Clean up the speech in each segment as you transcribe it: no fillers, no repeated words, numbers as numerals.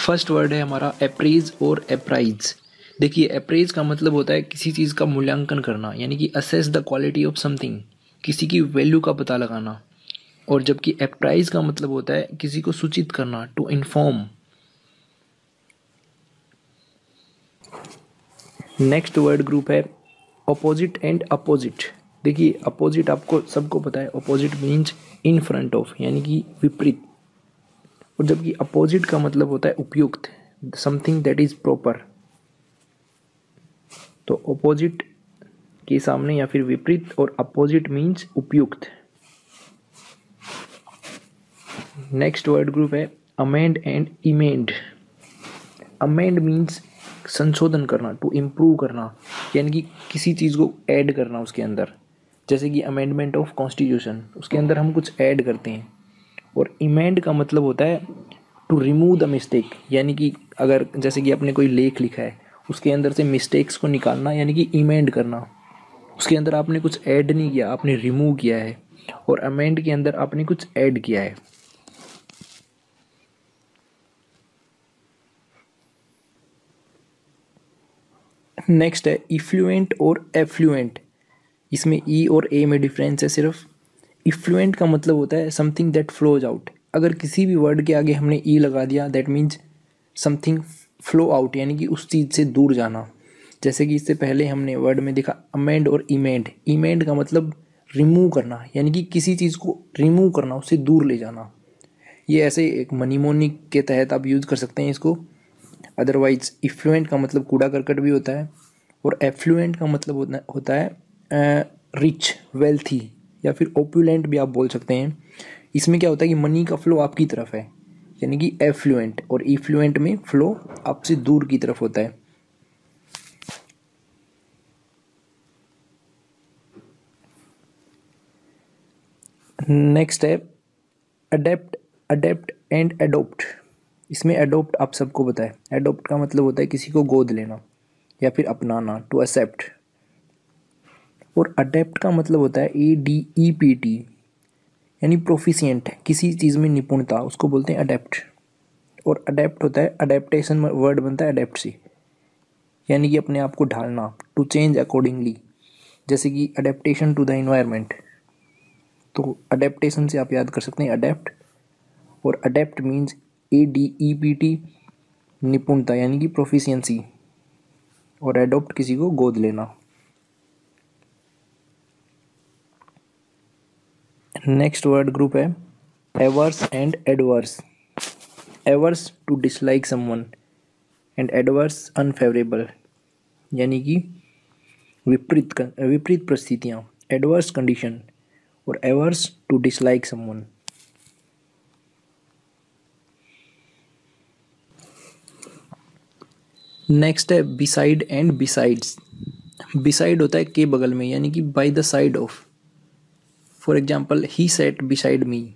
First word है हमारा apprise और अप्राइज। देखिए अप्रेज का मतलब होता है किसी चीज़ का मूल्यांकन करना, यानी कि assess the quality of something, किसी की वैल्यू का पता लगाना। और जबकि अप्राइज का मतलब होता है किसी को सूचित करना, to inform. Next word group है अपोजिट एंड अपोजिट। देखिए अपोजिट आपको सबको पता है, opposite means in front of, यानी कि विपरीत। और जबकि अपोजिट का मतलब होता है उपयुक्त, समथिंग दैट इज प्रॉपर। तो अपोजिट के सामने या फिर विपरीत, और अपोजिट मीन्स उपयुक्त। नेक्स्ट वर्ड ग्रुप है अमेंड एंड इमेंड। अमेंड मीन्स संशोधन करना, टू इम्प्रूव करना, यानी कि किसी चीज़ को ऐड करना उसके अंदर। जैसे कि अमेंडमेंट ऑफ कॉन्स्टिट्यूशन, उसके अंदर हम कुछ ऐड करते हैं। और इमेंड का मतलब होता है टू रिमूव द मिस्टेक, यानी कि अगर जैसे कि आपने कोई लेख लिखा है उसके अंदर से मिस्टेक्स को निकालना, यानी कि इमेंड करना। उसके अंदर आपने कुछ ऐड नहीं किया, आपने रिमूव किया है। और अमेंड के अंदर आपने कुछ ऐड किया है। नेक्स्ट है इफ्लुएंट और एफ्लुएंट। इसमें ई और ए में डिफरेंस है सिर्फ। इफ्लुएंट का मतलब होता है समथिंग दैट फ्लोज आउट। अगर किसी भी वर्ड के आगे हमने ई लगा दिया, that means something flow out, यानी कि उस चीज़ से दूर जाना। जैसे कि इससे पहले हमने वर्ड में देखा अमेंड और इमेंड। इमेंड का मतलब रिमूव करना, यानी कि किसी चीज़ को रिमूव करना, उससे दूर ले जाना। ये ऐसे एक मनीमोनिक के तहत आप यूज़ कर सकते हैं इसको। अदरवाइज इफ्लुएंट का मतलब कूड़ा करकट भी होता है। और एफ्लुएंट का मतलब होता है रिच, वेल्थी, या फिर ओपुलेंट भी आप बोल सकते हैं। इसमें क्या होता है कि मनी का फ्लो आपकी तरफ है, यानी कि एफ्लुएंट। और इफ्लुएंट में फ्लो आपसे दूर की तरफ होता है। नेक्स्ट है अडेप्ट, अडेप्ट एंड एडोप्ट। इसमें एडोप्ट आप सबको पता है। एडोप्ट का मतलब होता है किसी को गोद लेना या फिर अपनाना, टू एक्सेप्ट। और अडेप्ट का मतलब होता है ADEPT, यानी प्रोफिशिएंट, किसी चीज़ में निपुणता, उसको बोलते हैं अडेप्ट। और अडेप्ट होता है, अडेप्टेशन वर्ड बनता है अडेप्ट से, यानी कि अपने आप को ढालना, टू चेंज अकॉर्डिंगली। जैसे कि अडेप्टेशन टू द इन्वायरमेंट। तो अडेप्टेशन से आप याद कर सकते हैं अडेप्ट। और अडेप्ट मीन्स ADEPT, निपुणता यानी कि प्रोफिशिएंसी। और एडोप्ट किसी को गोद लेना। नेक्स्ट वर्ड ग्रुप है averse and adverse. Averse to dislike someone and adverse unfavourable, यानी कि विपरीत विपरीत परिस्थितियाँ, एडवर्स कंडीशन। और averse to dislike someone. Next है बिसाइड एंड बिसाइड्स। बिसाइड होता है के बगल में, यानी कि by the side of. For example he set beside me,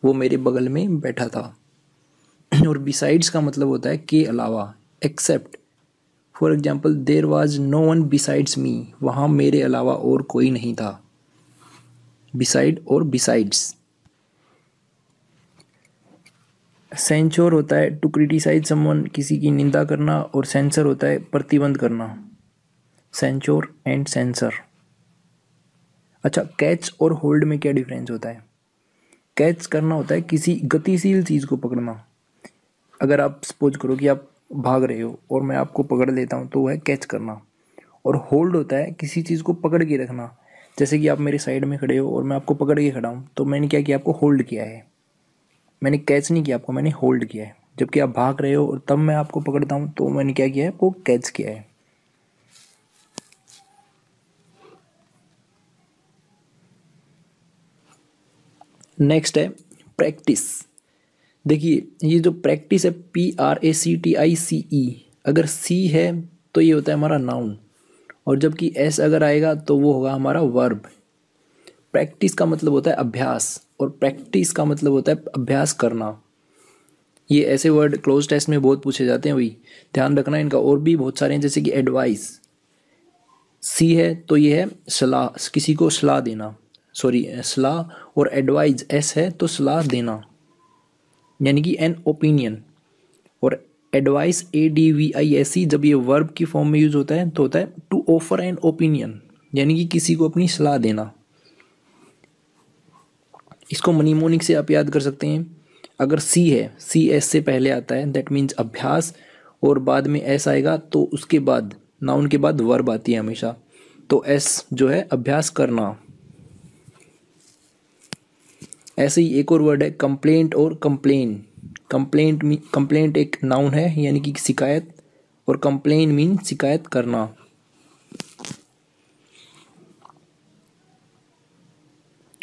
वो मेरे बगल में बैठा था। और बिसाइड्स का मतलब होता है के अलावा, except. For example there was no one besides me, वहाँ मेरे अलावा और कोई नहीं था। बिसाइड और बिसाइड्स। सेंचोर होता है टू क्रिटिसाइज समवन, किसी की निंदा करना। और सेंसर होता है प्रतिबंध करना। सेंचोर एंड सेंसर। अच्छा, कैच और होल्ड में क्या डिफरेंस होता है? कैच करना होता है किसी गतिशील चीज़ को पकड़ना। अगर आप सपोज करो कि आप भाग रहे हो और मैं आपको पकड़ लेता हूँ, तो वह है कैच करना। और होल्ड होता है किसी चीज़ को पकड़ के रखना। जैसे कि आप मेरे साइड में खड़े हो और मैं आपको पकड़ के खड़ा हूँ, तो मैंने क्या किया, आपको होल्ड किया है। मैंने कैच नहीं किया आपको, मैंने होल्ड किया है। जबकि आप भाग रहे हो और तब मैं आपको पकड़ता हूँ, तो मैंने क्या किया है, आपको कैच किया है। नेक्स्ट है प्रैक्टिस। देखिए ये जो प्रैक्टिस है, PRACTICE, अगर सी है तो ये होता है हमारा नाउन। और जबकि एस अगर आएगा तो वो होगा हमारा वर्ब। प्रैक्टिस का मतलब होता है अभ्यास, और प्रैक्टिस का मतलब होता है अभ्यास करना। ये ऐसे वर्ड क्लोज टेस्ट में बहुत पूछे जाते हैं, वही ध्यान रखना इनका। और भी बहुत सारे हैं, जैसे कि एडवाइस। सी है तो ये है सलाह, किसी को सलाह देना, सॉरी सलाह। और एडवाइज एस है तो सलाह देना, यानी कि एन ओपिनियन। और एडवाइस ADVISE जब ये वर्ब की फॉर्म में यूज होता है तो होता है टू ऑफर एन ओपिनियन, यानी कि किसी को अपनी सलाह देना। इसको मनीमोनिक से आप याद कर सकते हैं। अगर सी है, CS से पहले आता है, दैट मीन्स अभ्यास, और बाद में S आएगा तो उसके बाद नाउन के बाद वर्ब आती है हमेशा, तो S जो है अभ्यास करना। ऐसे ही एक और वर्ड है कंप्लेंट और कंप्लेन। कंप्लेंट एक नाउन है यानी कि शिकायत, और कंप्लेन मीन शिकायत करना।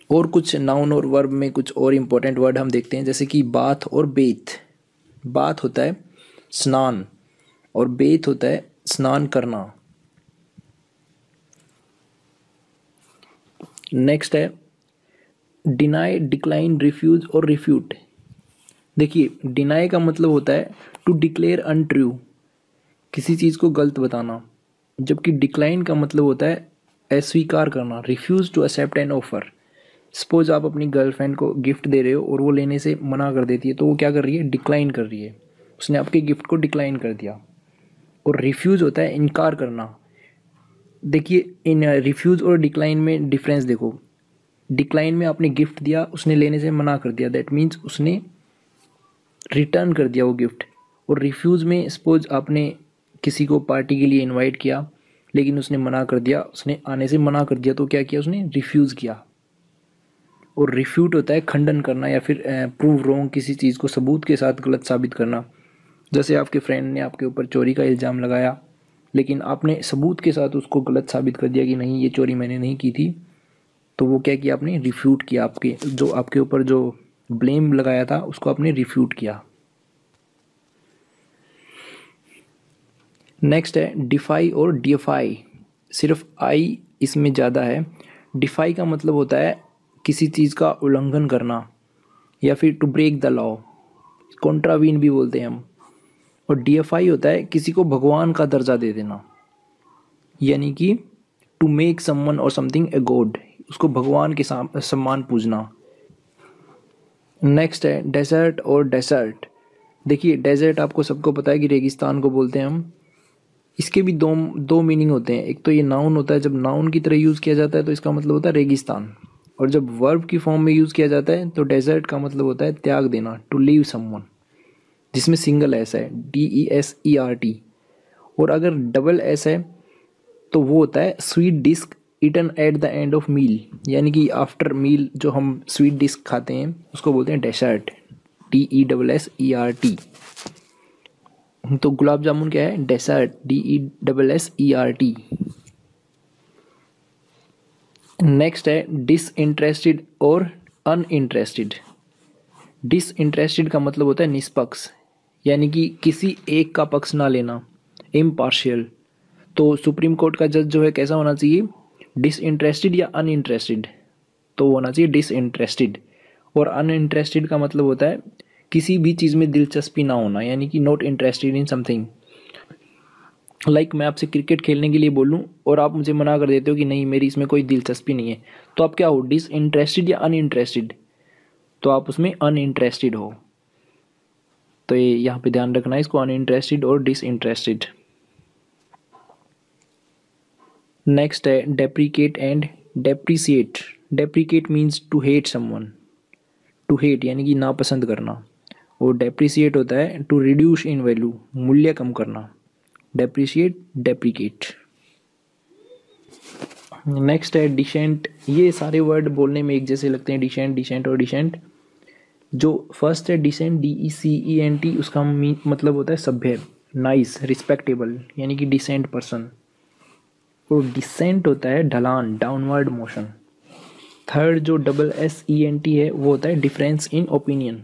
और कुछ नाउन और वर्ब में कुछ और इम्पोर्टेंट वर्ड हम देखते हैं, जैसे कि बाथ और बेथ। बाथ होता है स्नान और बेथ होता है स्नान करना। नेक्स्ट है डिनाई, डिक्लाइन, रिफ्यूज और रिफ्यूट। देखिए, डिनाई का मतलब होता है टू डिक्लेयर अनट्रू, किसी चीज़ को गलत बताना, जबकि डिक्लाइन का मतलब होता है अस्वीकार करना, refuse to accept an offer. Suppose आप अपनी गर्लफ्रेंड को गिफ्ट दे रहे हो और वो लेने से मना कर देती है, तो वो क्या कर रही है, डिक्लाइन कर रही है, उसने आपके गिफ्ट को डिक्लाइन कर दिया। और रिफ्यूज़ होता है इनकार करना। देखिए, इन रिफ्यूज़ और डिक्लाइन में डिफरेंस देखो। डिक्लाइन में आपने गिफ्ट दिया, उसने लेने से मना कर दिया, दैट मीन्स उसने रिटर्न कर दिया वो गिफ्ट। और रिफ्यूज़ में सपोज आपने किसी को पार्टी के लिए इनवाइट किया लेकिन उसने मना कर दिया, उसने आने से मना कर दिया, तो क्या किया उसने, रिफ्यूज़ किया। और रिफ्यूट होता है खंडन करना या फिर प्रूव रॉन्ग, किसी चीज़ को सबूत के साथ गलत साबित करना। जैसे आपके फ्रेंड ने आपके ऊपर चोरी का इल्ज़ाम लगाया लेकिन आपने सबूत के साथ उसको गलत साबित कर दिया कि नहीं, ये चोरी मैंने नहीं की थी, तो वो क्या किया, आपने रिफ्यूट किया, आपके ऊपर जो ब्लेम लगाया था उसको आपने रिफ्यूट किया। नेक्स्ट है डिफाई और डिफाई। सिर्फ आई इसमें ज़्यादा है। डिफाई का मतलब होता है किसी चीज़ का उल्लंघन करना या फिर to break the law, contravene भी बोलते हैं हम। और डीएफआई होता है किसी को भगवान का दर्जा दे देना, यानी कि टू मेक समवन और समथिंग ए गॉड, उसको भगवान के सम्मान पूजना। नेक्स्ट है डेजर्ट और डेसर्ट। देखिए, डेजर्ट आपको सबको पता है कि रेगिस्तान को बोलते हैं हम। इसके भी दो मीनिंग होते हैं। एक तो ये नाउन होता है, जब नाउन की तरह यूज़ किया जाता है तो इसका मतलब होता है रेगिस्तान, और जब वर्ब की फॉर्म में यूज़ किया जाता है तो डेजर्ट का मतलब होता है त्याग देना, टू लीव समवन, जिसमें सिंगल एस है, DESERT। और अगर डबल एस है तो वो होता है sweet dish eaten at the end of meal, यानी कि आफ्टर मील जो हम स्वीट डिस्क खाते हैं उसको बोलते हैं डेसर्ट, DESSERT। तो गुलाब जामुन क्या है, डेसर्ट, DESSERT। नेक्स्ट है डिसइंटरेस्टेड और अनइंटरेस्टेड। डिसइंटरेस्टेड का मतलब होता है निष्पक्ष, यानी कि किसी एक का पक्ष ना लेना, इम्पार्शियल। तो सुप्रीम कोर्ट का जज जो है कैसा होना चाहिए, डिसइंटरेस्टेड या अनइंटरेस्टेड, तो होना चाहिए डिसइंटरेस्टेड। और अनइंटरेस्टेड का मतलब होता है किसी भी चीज़ में दिलचस्पी ना होना, यानी कि not interested in something. Like मैं आपसे क्रिकेट खेलने के लिए बोलूं और आप मुझे मना कर देते हो कि नहीं मेरी इसमें कोई दिलचस्पी नहीं है, तो आप क्या हो, डिसइंटरेस्टेड या अनइंटरेस्टेड, तो आप उसमें अनइंटरेस्टेड हो। तो ये यहाँ पे ध्यान रखना है इसको, अनइंटरेस्टेड और डिसइंटरेस्टेड। नेक्स्ट है deprecate and depreciate. Deprecate means to hate someone, to hate यानी कि नापसंद करना, और डेप्रिसिएट होता है टू रिड्यूस इन वैल्यू, मूल्य कम करना। Depreciate, deprecate. नेक्स्ट है डिसेंट। ये सारे वर्ड बोलने में एक जैसे लगते हैं, डिसेंट, डिसेंट और डिसेंट। जो फर्स्ट है डिसेंट, DECENT, उसका मतलब होता है सभ्य, नाइस, रिस्पेक्टेबल, यानी कि डिसेंट पर्सन। और डिसेंट होता है ढलान, डाउनवर्ड मोशन। थर्ड जो SSENT है वो होता है डिफरेंस इन ओपिनियन,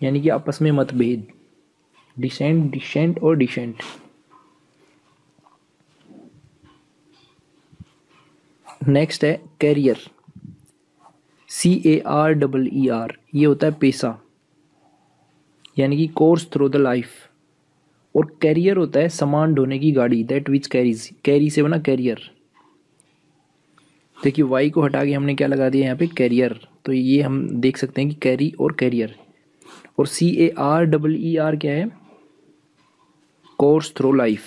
यानी कि आपस में मतभेद। डिसेंट, डिसेंट और डिसेंट। नेक्स्ट है कैरियर, CAREER। ये होता है पेशा, यानी कि कोर्स थ्रू द लाइफ। और कैरियर होता है सामान ढोने की गाड़ी, दैट विच कैरीज, कैरी से बना कैरियर। देखिए, वाई को हटा के हमने क्या लगा दिया यहाँ पे, कैरियर। तो ये हम देख सकते हैं कि कैरी और कैरियर। और CAREER क्या है, कोर्स थ्रू लाइफ,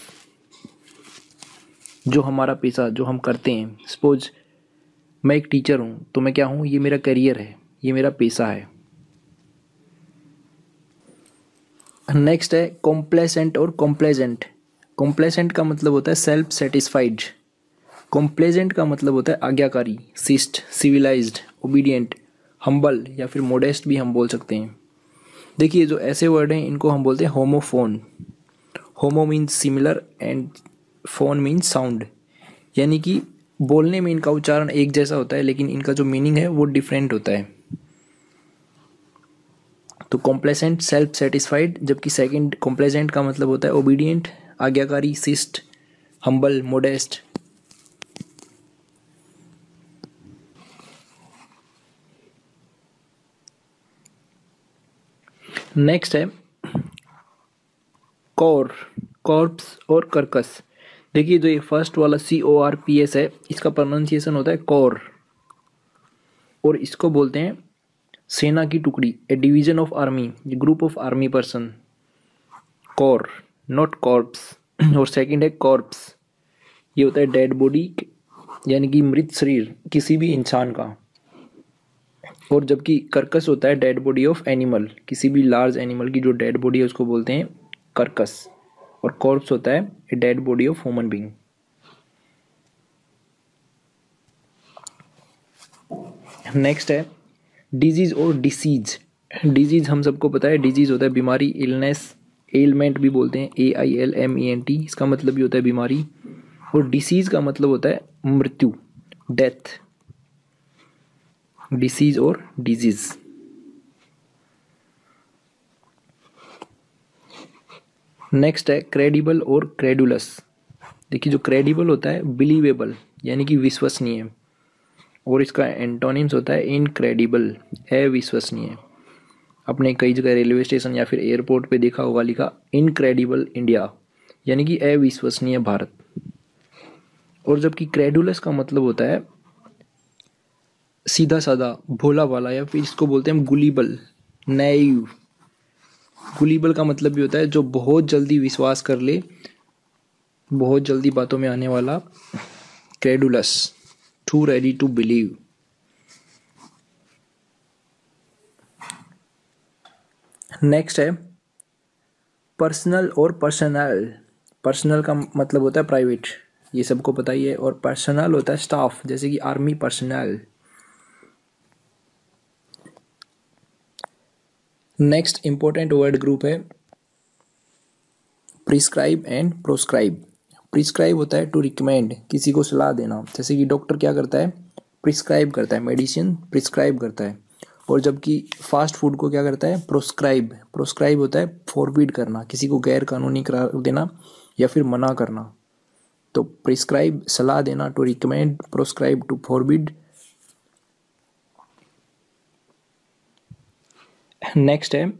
जो हमारा पेशा जो हम करते हैं। सपोज मैं एक टीचर हूँ तो मैं क्या हूँ, ये मेरा करियर है, ये मेरा पेशा है। नेक्स्ट है कॉम्प्लेसेंट और कॉम्प्लेजेंट। कॉम्प्लेसेंट का मतलब होता है सेल्फ सेटिस्फाइड। कॉम्प्लेजेंट का मतलब होता है आज्ञाकारी, शिष्ट, सिविलाइज्ड, ओबीडियंट, हम्बल या फिर मोडेस्ट भी हम बोल सकते हैं। देखिए जो ऐसे वर्ड हैं इनको हम बोलते हैं homophone. Homo means similar and phone means sound, यानी कि बोलने में इनका उच्चारण एक जैसा होता है लेकिन इनका जो मीनिंग है वो डिफरेंट होता है। तो कॉम्प्लेसेंट सेल्फ सेटिस्फाइड, जबकि सेकंड कॉम्प्लेसेंट का मतलब होता है ओबीडियंट, आज्ञाकारी, शिष्ट, हम्बल, मोडेस्ट। नेक्स्ट है कॉर, कॉर्प्स और कर्कस। देखिए जो ये फर्स्ट वाला CORPS है, इसका प्रोनाउंसिएशन होता है कॉर, और इसको बोलते हैं सेना की टुकड़ी, a division of army, group of army person. Core, not corps. और सेकंड है कॉर्प्स, ये होता है डेड बॉडी, यानी कि मृत शरीर किसी भी इंसान का। और जबकि कर्कस होता है डेड बॉडी ऑफ एनिमल, किसी भी लार्ज एनिमल की जो डेड बॉडी है उसको बोलते हैं कर्कस। और कॉर्प्स होता है dead body of human being. Next है डिजीज और डिसीज। डिजीज हम सबको पता है, डिजीज होता है बीमारी, इलनेस, एलमेंट भी बोलते हैं, AILMENT, इसका मतलब भी होता है बीमारी। और डिसीज का मतलब होता है मृत्यु, डेथ। डिसीज और डिजीज। नेक्स्ट है क्रेडिबल और क्रेडुलस। देखिए जो क्रेडिबल होता है बिलीवेबल, यानी कि विश्वसनीय, और इसका एंटोनिम्स होता है इनक्रेडिबल, अविश्वसनीय। आपने कई जगह रेलवे स्टेशन या फिर एयरपोर्ट पे देखा होगा लिखा इनक्रेडिबल इंडिया, यानी कि अविश्वसनीय भारत। और जबकि क्रेडुलस का मतलब होता है सीधा साधा, भोला भाला, या फिर इसको बोलते हैं गुलीबल, नैव। गुलीबल का मतलब भी होता है जो बहुत जल्दी विश्वास कर ले, बहुत जल्दी बातों में आने वाला, credulous, too ready to believe. Next है पर्सनल और पर्सनल। पर्सनल का मतलब होता है प्राइवेट, ये सबको पता ही है, और पर्सनल होता है स्टाफ, जैसे कि army personnel. Next important word group है प्रिस्क्राइब एंड प्रोस्क्राइब। प्रिस्क्राइब होता है टू रिकमेंड, किसी को सलाह देना, जैसे कि डॉक्टर क्या करता है, प्रिस्क्राइब करता है, मेडिसिन प्रिस्क्राइब करता है। और जबकि फास्ट फूड को क्या करता है, प्रोस्क्राइब। प्रोस्क्राइब होता है फॉरबिड करना, किसी को गैर कानूनी करार देना या फिर मना करना। तो प्रिस्क्राइब सलाह देना, to recommend, proscribe to forbid. Next है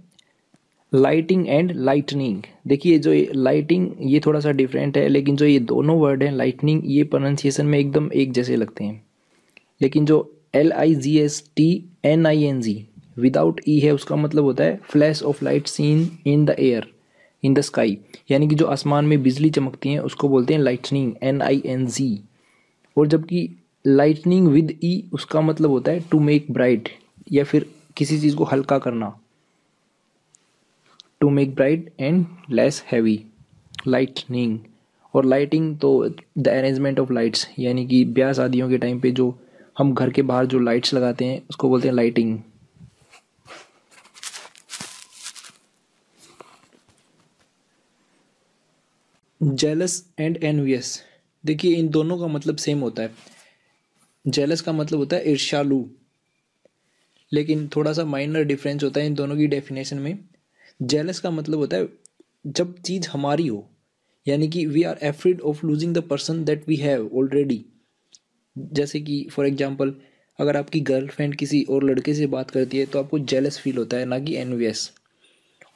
लाइटिंग एंड लाइटनिंग। देखिए जो ये लाइटिंग ये थोड़ा सा डिफरेंट है, लेकिन जो ये दोनों वर्ड हैं लाइटनिंग, ये प्रोनाउंसिएशन में एकदम एक जैसे लगते हैं। लेकिन जो LIGHTNING विदाउट ई है, उसका मतलब होता है flash of light seen in the air, in the sky, यानी कि जो आसमान में बिजली चमकती है उसको बोलते हैं लाइटनिंग, NING। और जबकि लाइटनिंग विद ई, उसका मतलब होता है टू मेक ब्राइट, या फिर किसी चीज़ को हल्का करना, to make bright and less heavy, lightening. और लाइटिंग तो द अरेंजमेंट ऑफ लाइट्स, यानी कि ब्याह शादियों के टाइम पे जो हम घर के बाहर जो लाइट्स लगाते हैं उसको बोलते हैं लाइटिंग। Jealous and envious. देखिए इन दोनों का मतलब सेम होता है। जेलस का मतलब होता है ईर्ष्यालु, लेकिन थोड़ा सा माइनर डिफरेंस होता है इन दोनों की डेफिनेशन में। जेलस का मतलब होता है जब चीज़ हमारी हो, यानी कि we are afraid of losing the person that we have already. जैसे कि फॉर एग्जांपल अगर आपकी गर्लफ्रेंड किसी और लड़के से बात करती है तो आपको जेलस फील होता है, ना कि एनवियस।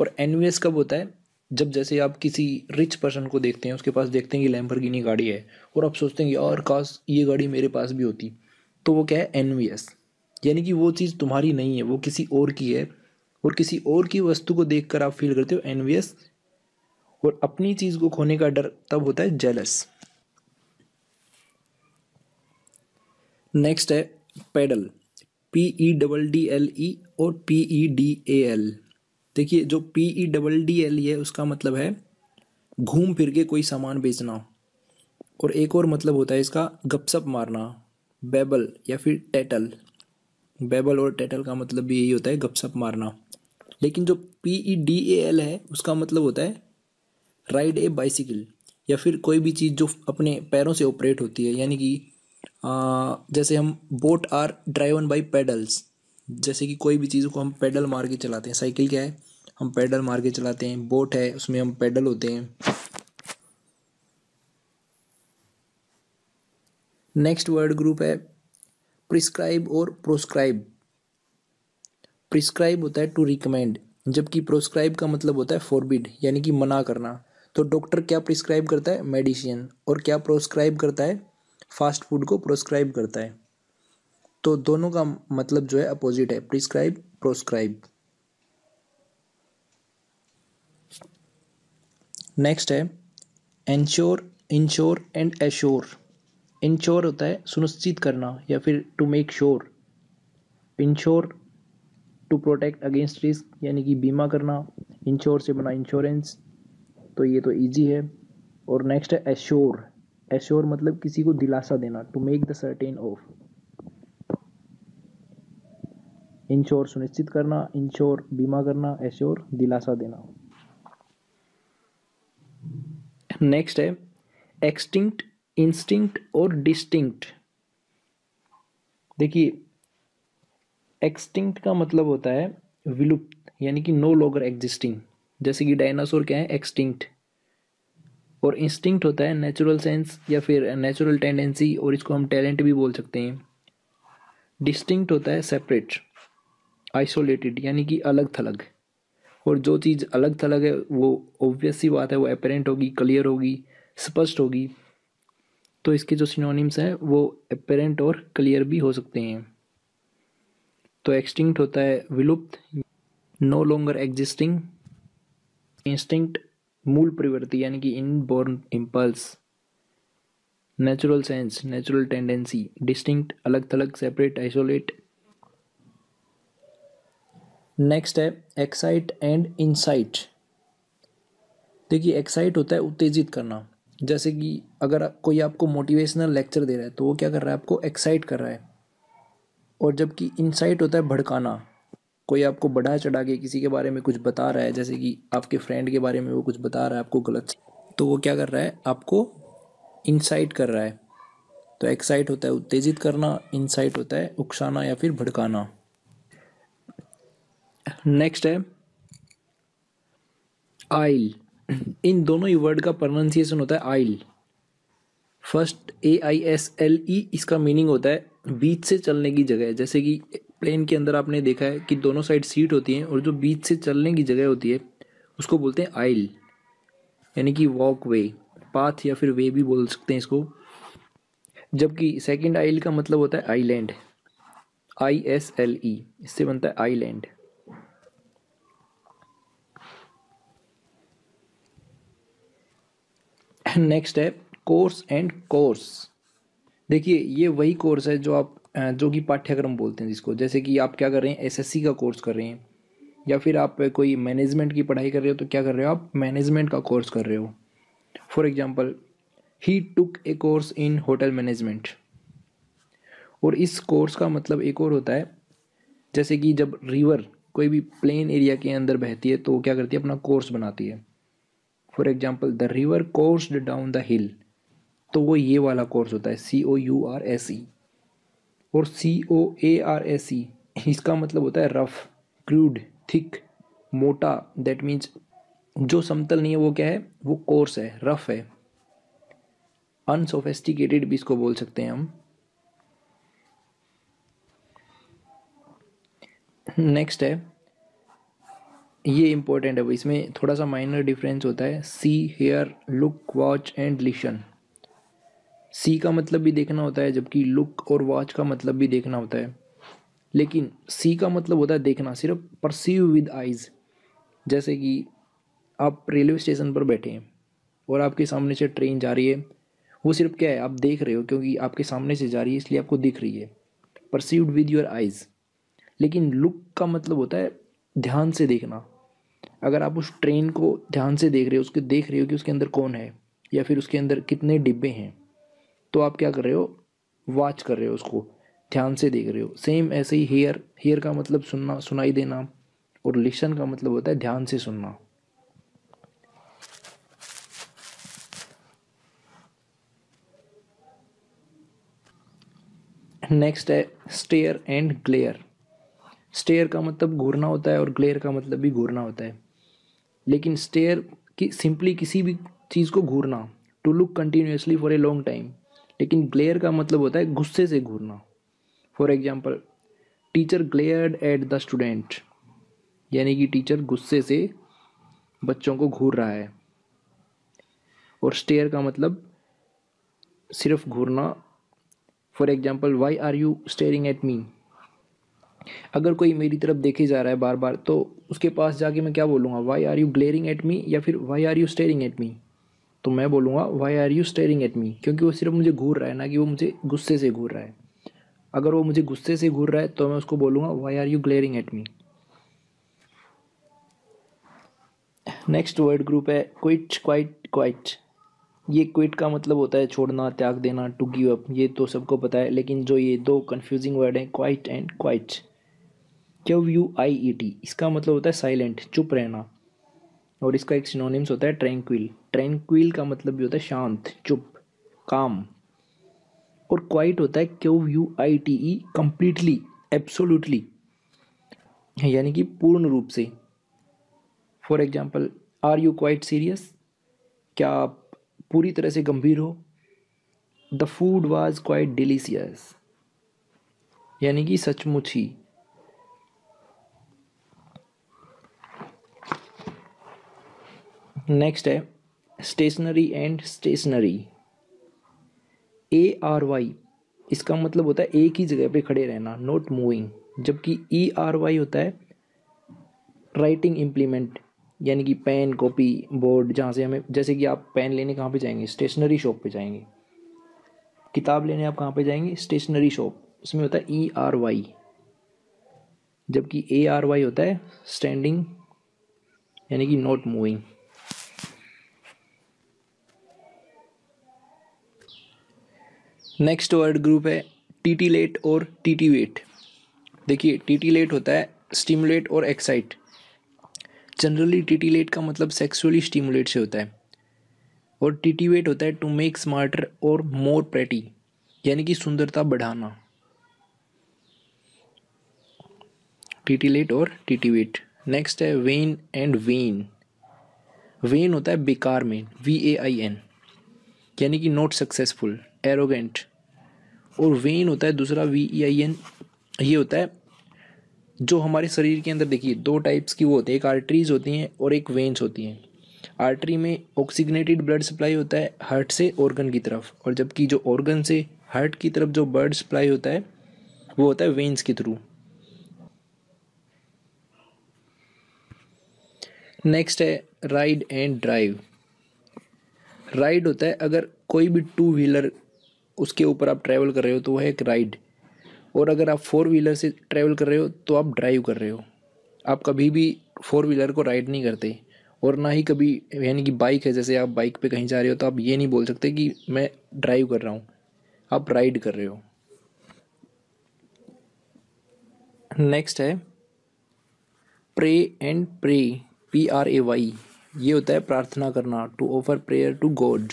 और एनवियस कब होता है, जब जैसे आप किसी रिच पर्सन को देखते हैं, उसके पास देखते हैं कि लैम्बोर्गिनी गाड़ी है, और आप सोचते हैं कि यार काश ये गाड़ी मेरे पास भी होती, तो वो क्या है, एनवियस। यानी कि वो चीज़ तुम्हारी नहीं है, वो किसी और की है, और किसी और की वस्तु को देखकर आप फील करते हो एनवियस। और अपनी चीज को खोने का डर तब होता है जेलस। नेक्स्ट है पेडल, PEDDLE और PEDAL। देखिए जो PEDDLE है उसका मतलब है घूम फिर के कोई सामान बेचना, और एक और मतलब होता है इसका गपशप मारना, बेबल या फिर टैटल। बेबल और टैटल का मतलब भी यही होता है, गपशप मारना। लेकिन जो PEDAL है उसका मतलब होता है राइड ए बाइसिकल, या फिर कोई भी चीज़ जो अपने पैरों से ऑपरेट होती है, यानी कि जैसे हम boat are driven by pedals, जैसे कि कोई भी चीज़ को हम पेडल मार के चलाते हैं। साइकिल क्या है, हम पेडल मार के चलाते हैं। बोट है, उसमें हम पेडल होते हैं। नेक्स्ट वर्ड ग्रुप है प्रिस्क्राइब और प्रोस्क्राइब। प्रिस्क्राइब होता है टू रिकमेंड, जबकि प्रोस्क्राइब का मतलब होता है फॉरबिड, यानी कि मना करना। तो डॉक्टर क्या प्रिस्क्राइब करता है, मेडिसिन, और क्या प्रोस्क्राइब करता है, फास्ट फूड को प्रोस्क्राइब करता है। तो दोनों का मतलब जो है अपोजिट है, प्रिस्क्राइब प्रोस्क्राइब। नेक्स्ट है ensure, insure and assure. Ensure होता है सुनिश्चित करना या फिर to make sure. Insure to protect against risk, यानी कि बीमा करना। इंश्योर से बना इंश्योरेंस, तो ये तो इजी है। और नेक्स्ट है एश्योर। एश्योर मतलब किसी को दिलासा देना, to make the certain of. Ensure सुनिश्चित करना, इंश्योर बीमा करना, एश्योर दिलासा देना। नेक्स्ट है एक्सटिंक्ट, इंस्टिंक्ट और डिस्टिंक्ट। देखिए एक्सटिंक्ट का मतलब होता है विलुप्त, यानी कि नो लॉन्गर एग्जिस्टिंग। जैसे कि डायनासोर क्या है, एक्सटिंक्ट। और इंस्टिंक्ट होता है नेचुरल सेंस या फिर नेचुरल टेंडेंसी, और इसको हम टैलेंट भी बोल सकते हैं। डिस्टिंक्ट होता है सेपरेट, आइसोलेटेड, यानी कि अलग थलग। और जो चीज़ अलग थलग है वो ऑब्वियस सी बात है, वो अपेरेंट होगी, क्लियर होगी, स्पष्ट होगी। तो इसके जो सिनोनिम्स हैं वो अपेरेंट और क्लियर भी हो सकते हैं। तो एक्सटिंक्ट होता है विलुप्त, नो लॉन्गर एग्जिस्टिंग। इंस्टिंक्ट मूल प्रवृत्ति, यानी कि inborn impulse. Natural sense, natural tendency. Distinct अलग थलग, सेपरेट, आइसोलेट। नेक्स्ट है एक्साइट एंड इंसाइट। देखिए एक्साइट होता है उत्तेजित करना, जैसे कि अगर कोई आपको मोटिवेशनल लेक्चर दे रहा है तो वो क्या कर रहा है, आपको एक्साइट कर रहा है। और जबकि इंसाइट होता है भड़काना, कोई आपको बढ़ा चढ़ा के किसी के बारे में कुछ बता रहा है, जैसे कि आपके फ्रेंड के बारे में वो कुछ बता रहा है आपको गलत, तो वो क्या कर रहा है, आपको इंसाइट कर रहा है। तो एक्साइट होता है उत्तेजित करना, इंसाइट होता है उकसाना या फिर भड़काना। नेक्स्ट है आइल। इन दोनों ही वर्ड का प्रोनाउंसिएशन होता है आइल। फर्स्ट AISLE, इसका मीनिंग होता है बीच से चलने की जगह। जैसे कि प्लेन के अंदर आपने देखा है कि दोनों साइड सीट होती हैं और जो बीच से चलने की जगह होती है उसको बोलते हैं आइल, यानी कि वॉक वे, पाथ या फिर वे भी बोल सकते हैं इसको। जबकि सेकंड आइल का मतलब होता है आइलैंड, ISLE, इससे बनता है आइलैंड। नेक्स्ट है कोर्स एंड कोर्स। देखिए ये वही कोर्स है जो आप जो कि पाठ्यक्रम बोलते हैं जिसको, जैसे कि आप क्या कर रहे हैं, SSC का कोर्स कर रहे हैं, या फिर आप कोई मैनेजमेंट की पढ़ाई कर रहे हो तो क्या कर रहे हो, आप मैनेजमेंट का कोर्स कर रहे हो। For example he took A course in hotel management. और इस कोर्स का मतलब एक और होता है, जैसे कि जब रिवर कोई भी प्लेन एरिया के अंदर बहती है तो वो क्या करती है, अपना कोर्स बनाती है। For example the river कोर्स्ड down the हिल, तो वो ये वाला कोर्स होता है, COURSE। और COARSE इसका मतलब होता है रफ, क्रूड, थिक, मोटा। दैट मीन्स जो समतल नहीं है वो क्या है, वो कोर्स है, रफ है, अनसोफेस्टिकेटेड भी इसको बोल सकते हैं हम। नेक्स्ट है, ये इंपॉर्टेंट है भाई, इसमें थोड़ा सा माइनर डिफरेंस होता है। See, hear, look, watch and listen. See का मतलब भी देखना होता है, जबकि लुक और वॉच का मतलब भी देखना होता है। लेकिन सी का मतलब होता है देखना, सिर्फ परसीव विद आइज। जैसे कि आप रेलवे स्टेशन पर बैठे हैं और आपके सामने से ट्रेन जा रही है, वो सिर्फ क्या है, आप देख रहे हो क्योंकि आपके सामने से जा रही है इसलिए आपको दिख रही है, परसीव्ड विद योर आइज। लेकिन लुक का मतलब होता है ध्यान से देखना। अगर आप उस ट्रेन को ध्यान से देख रहे हो, उसके देख रहे हो कि उसके अंदर कौन है या फिर उसके अंदर कितने डिब्बे हैं, तो आप क्या कर रहे हो, वॉच कर रहे हो, उसको ध्यान से देख रहे हो। सेम ऐसे ही हेयर, हेयर का मतलब सुनना, सुनाई देना, और लिसन का मतलब होता है ध्यान से सुनना। नेक्स्ट है स्टेयर एंड ग्लेयर। स्टेयर का मतलब घूरना होता है और ग्लेयर का मतलब भी घूरना होता है। लेकिन स्टेयर की सिंपली किसी भी चीज़ को घूरना, to look continuously for a long time. लेकिन ग्लेयर का मतलब होता है गुस्से से घूरना। For example, teacher glared at the student, यानी कि टीचर गुस्से से बच्चों को घूर रहा है। और स्टेयर का मतलब सिर्फ घूरना। For example, why are you staring at me. अगर कोई मेरी तरफ देखे जा रहा है बार बार, तो उसके पास जाके मैं क्या बोलूँगा, why are you glaring at me, या फिर why are you staring at me. तो मैं बोलूँगा why are you staring at me, क्योंकि वो सिर्फ मुझे घूर रहा है, ना कि वो मुझे गुस्से से घूर रहा है। अगर वो मुझे गुस्से से घूर रहा है तो मैं उसको बोलूँगा why are you glaring at me. Next word group है क्विट, क्वाइट, क्वाइट। ये क्विट का मतलब होता है छोड़ना, त्याग देना, टू गिव अप, ये तो सबको पता है। लेकिन जो ये दो कंफ्यूजिंग वर्ड हैं, क्वाइट एंड क्वाइट, QUIET, इसका मतलब होता है साइलेंट, चुप रहना। और इसका एक सिनोनिम्स होता है ट्रैंक्विल। ट्रैंक्विल का मतलब भी होता है शांत, चुप, काम। और क्वाइट होता है QUITE, कंप्लीटली, एब्सोल्युटली, यानी कि पूर्ण रूप से। For example, are you quite serious, क्या आप पूरी तरह से गंभीर हो। The food was quite delicious, यानी कि सचमुच ही। नेक्स्ट है स्टेशनरी एंड स्टेशनरी। ARY, इसका मतलब होता है एक ही जगह पे खड़े रहना, नॉट मूविंग। जबकि ERY होता है राइटिंग इम्प्लीमेंट, यानी कि पेन, कॉपी, बोर्ड, जहाँ से हमें, जैसे कि आप पेन लेने कहाँ पे जाएंगे, स्टेशनरी शॉप पे जाएंगे। किताब लेने आप कहाँ पे जाएंगे, स्टेशनरी शॉप, उसमें होता है ERY। जबकि ARY होता है स्टैंडिंग, यानी कि not moving. Next word group है टीटीलेट और टीटीवेट। देखिए, टीटीलेट होता है स्टिमुलेट और एक्साइट। जनरली टीटीलेट का मतलब सेक्सुअली स्टिमुलेट से होता है, और टीटीवेट होता है टू मेक स्मार्टर और मोर प्रेटी, यानी कि सुंदरता बढ़ाना। टीटीलेट और टीटीवेट। नेक्स्ट है वेन एंड वेन। वेन होता है बेकार में, VAIN, यानी कि नॉट सक्सेसफुल, एरोगेंट। और वेन होता है दूसरा, VEIN, ये होता है जो हमारे शरीर के अंदर, देखिए दो टाइप्स की वो होती है, एक आर्टरीज होती हैं और एक वेन्स होती हैं। आर्टरी में ऑक्सीजनेटेड ब्लड सप्लाई होता है हार्ट से ऑर्गन की तरफ, और जबकि जो ऑर्गन से हार्ट की तरफ जो ब्लड सप्लाई होता है वो होता है वेन्स के थ्रू। नेक्स्ट है राइड एंड ड्राइव। राइड होता है अगर कोई भी टू व्हीलर उसके ऊपर आप ट्रैवल कर रहे हो तो वह एक राइड। और अगर आप फोर व्हीलर से ट्रैवल कर रहे हो तो आप ड्राइव कर रहे हो। आप कभी भी फोर व्हीलर को राइड नहीं करते, और ना ही कभी, यानी कि बाइक है, जैसे आप बाइक पे कहीं जा रहे हो तो आप ये नहीं बोल सकते कि मैं ड्राइव कर रहा हूँ, आप राइड कर रहे हो। नेक्स्ट है प्रे एंड प्रे, PRAY। ये होता है प्रार्थना करना, to offer prayer to God,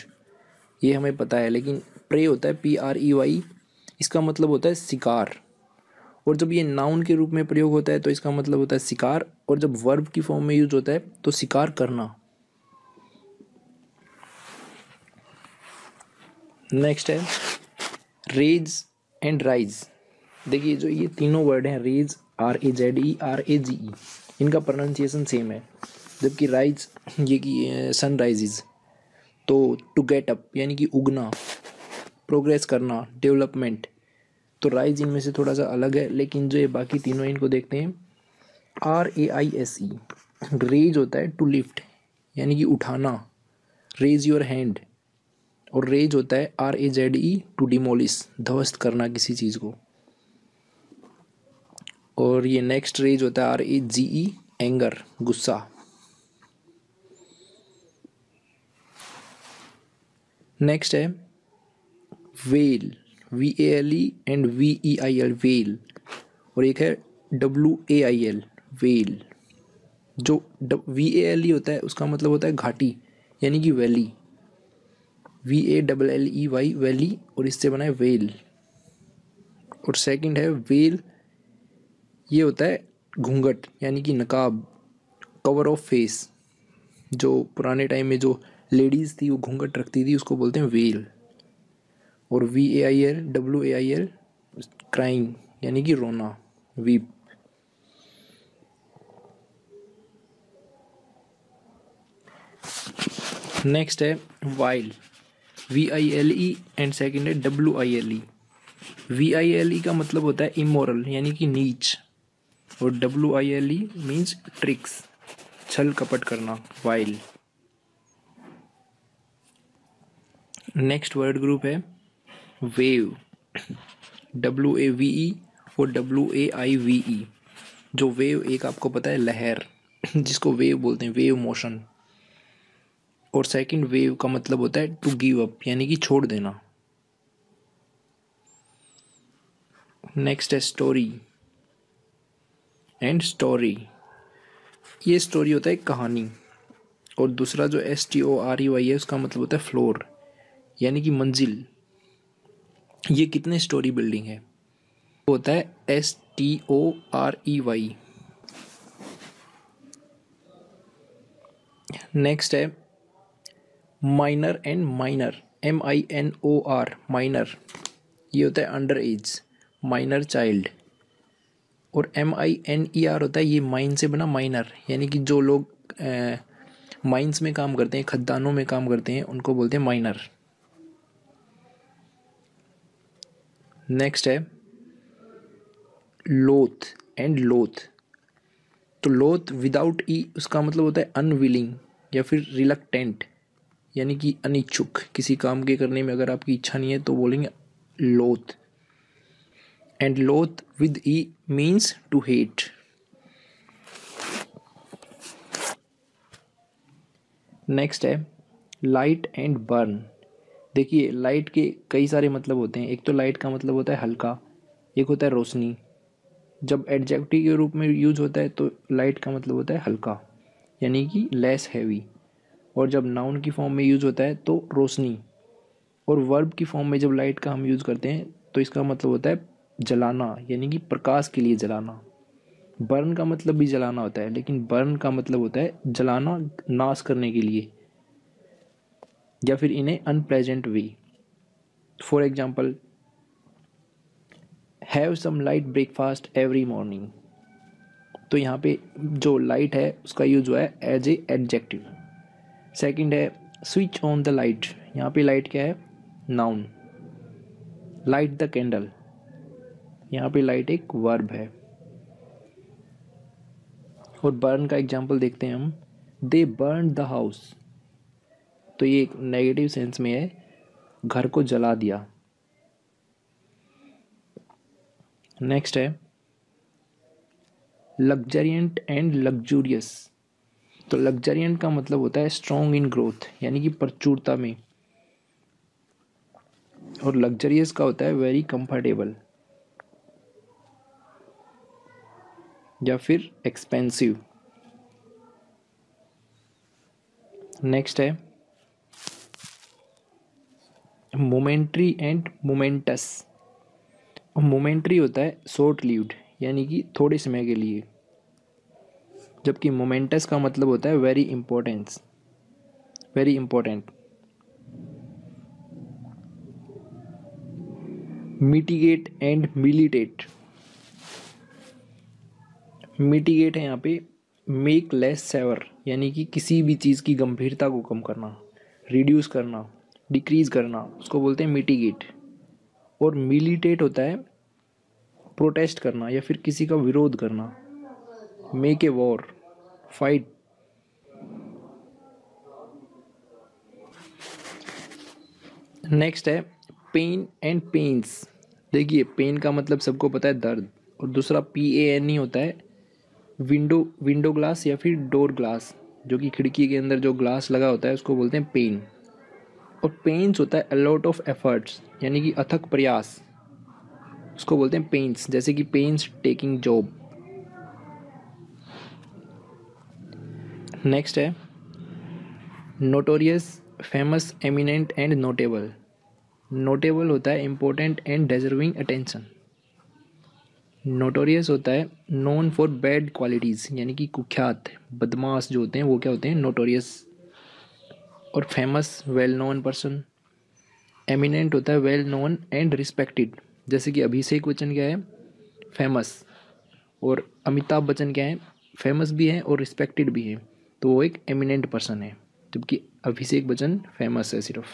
ये हमें पता है। लेकिन प्रे होता है PREY, इसका मतलब होता है शिकार। और जब ये नाउन के रूप में प्रयोग होता है तो इसका मतलब होता है शिकार, और जब वर्ब की फॉर्म में यूज होता है तो शिकार करना। नेक्स्ट है रेज एंड राइज। देखिए, जो ये तीनों वर्ड हैं, रेज, RAZE, RAGE, इनका प्रोनाउंसिएशन सेम है। जबकि राइज, ये कि सनराइजेज, तो टू गेट अप, यानी कि उगना, प्रोग्रेस करना, डेवलपमेंट। तो राइज इनमें से थोड़ा सा अलग है, लेकिन जो ये बाकी तीनों, इनको देखते हैं। RAISE, रेज होता है टू लिफ्ट, यानी कि उठाना, रेज योर हैंड। और रेज होता है RAZE, टू डिमोलिश, ध्वस्त करना किसी चीज़ को। और ये नेक्स्ट रेज होता है RAGE, एंगर, गुस्सा। नेक्स्ट है well, VALE and VEIL, well. और एक है WAIL, वेल। जो VALE होता है उसका मतलब होता है घाटी, यानी कि वैली, VALLEY, वैली, और इससे बना है वेल। और सेकंड है वेल, ये होता है घूंघट, यानी कि नकाब, कवर ऑफ फेस। जो पुराने टाइम में जो लेडीज़ थी वो घूंघट रखती थी, उसको बोलते हैं वेल। और WAIL, क्राइंग, यानी कि रोना, वीप। नेक्स्ट है वाइल, VILE एंड सेकंड है WILE। VILE का मतलब होता है इमोरल, यानी कि नीच। और WILE मीन्स ट्रिक्स, छल कपट करना, वाइल। नेक्स्ट वर्ड ग्रुप है वेव, WAVE और WAIVE। जो वेव, एक आपको पता है लहर, जिसको वेव बोलते हैं, वेव मोशन। और सेकंड वेव का मतलब होता है टू गिव अप, यानी कि छोड़ देना। नेक्स्ट है स्टोरी एंड स्टोरी। ये स्टोरी होता है कहानी। और दूसरा जो STORY है उसका मतलब होता है फ्लोर, यानी कि मंजिल। ये कितने स्टोरी बिल्डिंग है, वो होता है STOREY। नेक्स्ट है minor and minor, MINOR, minor. ये होता है अंडर एज, माइनर चाइल्ड। और MINER होता है, ये माइन से बना माइनर, यानी कि जो लोग माइंस में काम करते हैं, खदानों में काम करते हैं, उनको बोलते हैं माइनर। नेक्स्ट है लोथ एंड लोथ। तो लोथ विदाउट ई, उसका मतलब होता है अनविलिंग या फिर रिलक्टेंट, यानी कि अनिच्छुक। किसी काम के करने में अगर आपकी इच्छा नहीं है तो बोलेंगे loath. And loathe with e means to hate. Next है लाइट एंड बर्न। देखिए लाइट के कई सारे मतलब होते हैं। एक तो लाइट का मतलब होता है हल्का, एक होता है रोशनी। जब एडजेक्टिव के रूप में यूज होता है तो लाइट का मतलब होता है हल्का, यानी कि लेस हैवी। और जब नाउन की फॉर्म में यूज होता है तो रोशनी। और वर्ब की फॉर्म में जब लाइट का हम यूज करते हैं तो इसका मतलब होता है जलाना, यानी कि प्रकाश के लिए जलाना। बर्न का मतलब भी जलाना होता है, लेकिन बर्न का मतलब होता है जलाना, नाश करने के लिए, या फिर in a unpleasant way. For example, have some light breakfast every morning. तो यहाँ पे जो लाइट है उसका यूज हुआ है एज ए एडजेक्टिव। सेकंड है स्विच ऑन द लाइट। यहाँ पे लाइट क्या है, नाउन। लाइट द कैंडल, यहाँ पे लाइट एक वर्ब है। और बर्न का एग्जाम्पल देखते हैं हम, दे बर्न द हाउस। तो ये एक नेगेटिव सेंस में है, घर को जला दिया। नेक्स्ट है लग्जरियंट एंड लग्जूरियस। तो लग्जरियंट का मतलब होता है स्ट्रॉन्ग इन ग्रोथ, यानी कि प्रचुरता में। और लग्जरियस का होता है वेरी कंफर्टेबल या फिर एक्सपेंसिव। नेक्स्ट है मोमेंट्री एंड मोमेंटस। मोमेंट्री होता है शॉर्ट लिव्ड, यानी कि थोड़े समय के लिए। जबकि मोमेंटस का मतलब होता है very importance, very important. Mitigate and militate. Mitigate है यहाँ पे मेक लेस सेवर, यानी कि किसी भी चीज़ की गंभीरता को कम करना, रिड्यूस करना, डिक्रीज करना, उसको बोलते हैं मिटिगेट। और मिलिटेट होता है प्रोटेस्ट करना या फिर किसी का विरोध करना, make a war, fight. Next है पेन एंड पेन्स। देखिए पेन का मतलब सबको पता है दर्द, और दूसरा PAN नहीं होता है विंडो ग्लास या फिर डोर ग्लास, जो कि खिड़की के अंदर जो ग्लास लगा होता है उसको बोलते हैं पेन। और पेन्स होता है अ लॉट ऑफ एफर्ट्स, यानी कि अथक प्रयास, उसको बोलते हैं पेन्स, जैसे कि पेन्स टेकिंग जॉब। नेक्स्ट है notorious, famous, eminent and notable. Notable होता है important and deserving attention. Notorious होता है नोन फॉर बैड क्वालिटीज़, यानी कि कुख्यात बदमाश जो होते हैं वो क्या होते हैं, नोटोरियस। और famous, well known person. Eminent होता है वेल नोन एंड रिस्पेक्टेड, जैसे कि अभिषेक बच्चन क्या है, फेमस। और अमिताभ बच्चन क्या है, फेमस भी है और रिस्पेक्टेड भी है, तो वो एक एमिनेंट पर्सन है, जबकि अभिषेक बच्चन फेमस है सिर्फ।